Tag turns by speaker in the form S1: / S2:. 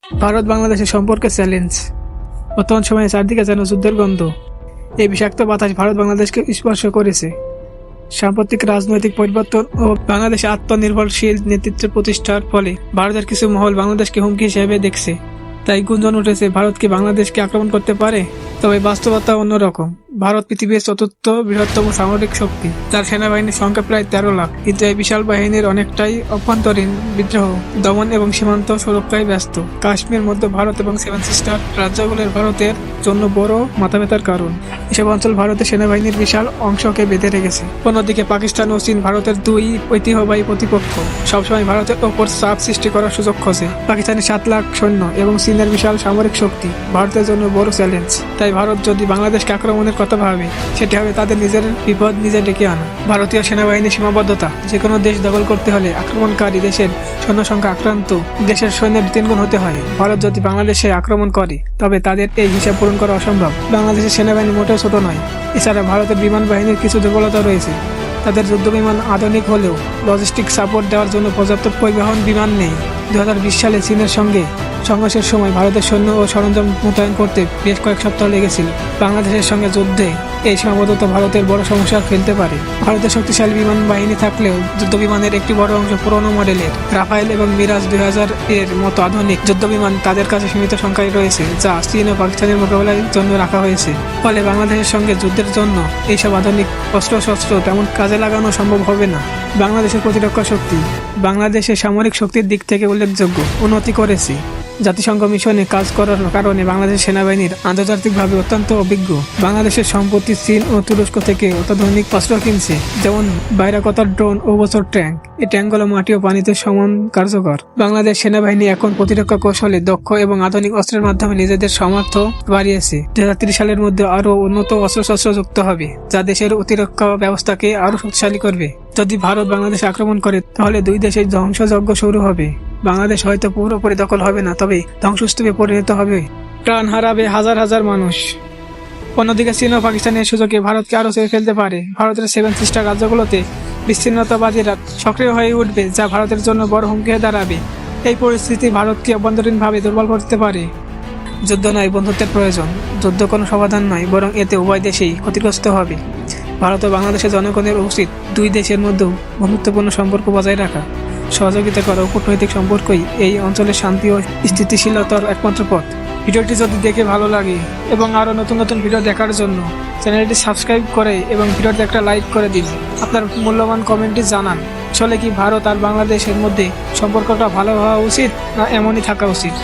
S1: ভারত বাংলাদেশের সম্পর্কে চ্যালেঞ্জ। বর্তমান সময়ে চারদিকে যেন যুদ্ধের গন্ধ। এই বিষাক্ত বাতাস ভারত বাংলাদেশকে স্পর্শ করেছে। সাম্প্রতিক রাজনৈতিক পরিবর্তন ও বাংলাদেশে আত্মনির্ভরশীল নেতৃত্বের প্রতিষ্ঠার ফলে ভারতের কিছু মহল বাংলাদেশকে হুমকি হিসেবে দেখছে। তাই গুঞ্জন উঠেছে, ভারত কি বাংলাদেশকে আক্রমণ করতে পারে? তবে বাস্তবতা অন্যরকম। ভারত পৃথিবীর চতুর্থ বৃহত্তম সামরিক শক্তি, যার সেনাবাহিনীর সংখ্যা প্রায় 13 লাখ। কিন্তু এই বিশাল বাহিনীর অনেকটাই অভ্যন্তরীণ বিদ্রোহ দমন এবং সীমান্ত সুরক্ষায় ব্যস্ত। কাশ্মীর, মধ্য ভারত এবং সেভেন সিস্টার রাজ্যগুলোর ভারতের জন্য বড় মাথাব্যথার কারণ। এসব অঞ্চল ভারতের সেনাবাহিনীর বিশাল অংশকে বেঁধে রেখেছে। অন্যদিকে পাকিস্তান ও চীন ভারতের দুই ঐতিহ্যবাহী প্রতিপক্ষ, সবসময় ভারতের ওপর চাপ সৃষ্টি করার সুযোগ খোঁজে। পাকিস্তানের 7 লাখ সৈন্য এবং চীনের বিশাল সামরিক শক্তি ভারতের জন্য বড় চ্যালেঞ্জ। তাই ভারত যদি বাংলাদেশকে আক্রমণের কথা ভাবে, সেটি হবে তাদের নিজের বিপদ নিজে ডেকে আনা। ভারতীয় সেনাবাহিনীর সীমাবদ্ধতা। যে কোনো দেশ দখল করতে হলে আক্রমণকারী দেশের সৈন্য সংখ্যা আক্রান্ত দেশের সৈন্যের 3 গুণ হতে হয়। ভারত যদি বাংলাদেশে আক্রমণ করে, তবে তাদের এই হিসাব পূরণ করা অসম্ভব। বাংলাদেশের সেনাবাহিনী মোটেও ছোট নয়। এছাড়া ভারতের বিমান বাহিনীর কিছু দুর্বলতা রয়েছে। তাদের যুদ্ধ বিমান আধুনিক হলেও লজিস্টিক সাপোর্ট দেওয়ার জন্য পর্যাপ্ত পরিবহন বিমান নেই। 2020 সালে চীনের সঙ্গে সংঘর্ষের সময় ভারতের সৈন্য ও সরঞ্জাম মোতায়েন করতে বেশ কয়েক সপ্তাহ লেগেছিল। বাংলাদেশের সঙ্গে যুদ্ধে এই সীমাবদ্ধতা ভারতের বড় সমস্যা ফেলতে পারে। ভারতের শক্তিশালী বিমান বাহিনী থাকলেও যুদ্ধ বিমানের একটি বড় অংশ পুরনো মডেলের রাফায়েল এবং মিরাজ 2000 এর মতো আধুনিক যুদ্ধ বিমান তাদের কাছে সীমিত সংখ্যায় রয়েছে, যা চীন ও পাকিস্তানের মোকাবেলার জন্য রাখা হয়েছে। ফলে বাংলাদেশের সঙ্গে যুদ্ধের জন্য এইসব আধুনিক অস্ত্রশস্ত্র তেমন কাজে লাগানো সম্ভব হবে না। বাংলাদেশের প্রতিরক্ষা শক্তি। বাংলাদেশের সামরিক শক্তির দিক থেকে উল্লেখযোগ্য উন্নতি করেছে। জাতিসংঘ মিশনে কাজ করার কারণে বাংলাদেশ সেনাবাহিনীর আন্তর্জাতিকভাবে অত্যন্ত অভিজ্ঞ। বাংলাদেশের সম্পত্তি চীন ও তুরস্ক থেকে অত্যাধুনিক অস্ত্র কিনছে, যেমন বাইরাকতার ড্রোন ও বছর ট্যাঙ্ক। এই ট্যাঙ্কগুলো মাটি ও পানিতে সমান কার্যকর। বাংলাদেশ সেনাবাহিনী এখন প্রতিরক্ষা কৌশলে দক্ষ এবং আধুনিক অস্ত্রের মাধ্যমে নিজেদের সামর্থ্য বাড়িয়েছে। 2030 সালের মধ্যে আরও উন্নত অস্ত্রশস্ত্র যুক্ত হবে, যা দেশের প্রতিরক্ষা ব্যবস্থাকে আরও শক্তিশালী করবে। যদি ভারত বাংলাদেশ আক্রমণ করে, তাহলে দুই দেশের ধ্বংসযজ্ঞ শুরু হবে। বাংলাদেশ হয়তো পুরোপুরি দখল হবে না, তবে ধ্বংসস্তূপে পরিণত হবে। প্রাণ হারাবে হাজার হাজার মানুষ। অন্যদিকে চীন ও পাকিস্তানের সুযোগে ভারতকে আরও ছেড়ে ফেলতে পারে। ভারতের 7 সিস্টার রাজ্যগুলোতে বিচ্ছিন্নতাবাদীরা সক্রিয় হয়ে উঠবে, যা ভারতের জন্য বড় হুমকি হয়ে দাঁড়াবে। এই পরিস্থিতি ভারতকে অভ্যন্তরীণভাবে দুর্বল করতে পারে। যুদ্ধ নয়, বন্ধুত্বের প্রয়োজন। যুদ্ধ কোনো সমাধান নয়, বরং এতে উভয় দেশেই ক্ষতিগ্রস্ত হবে। ভারত ও বাংলাদেশের জনগণের উচিত দুই দেশের মধ্যে বন্ধুত্বপূর্ণ সম্পর্ক বজায় রাখা। সহযোগিতা করা ও কূটনৈতিক সম্পর্কই এই অঞ্চলের শান্তি ও স্থিতিশীলতার একমাত্র পথ। ভিডিওটি যদি দেখে ভালো লাগে এবং আরও নতুন নতুন ভিডিও দেখার জন্য চ্যানেলটি সাবস্ক্রাইব করে এবং ভিডিওতে একটা লাইক করে দিন। আপনার মূল্যবান কমেন্টে জানান, আসলে কি ভারত আর বাংলাদেশের মধ্যে সম্পর্কটা ভালো হওয়া উচিত, না এমনই থাকা উচিত?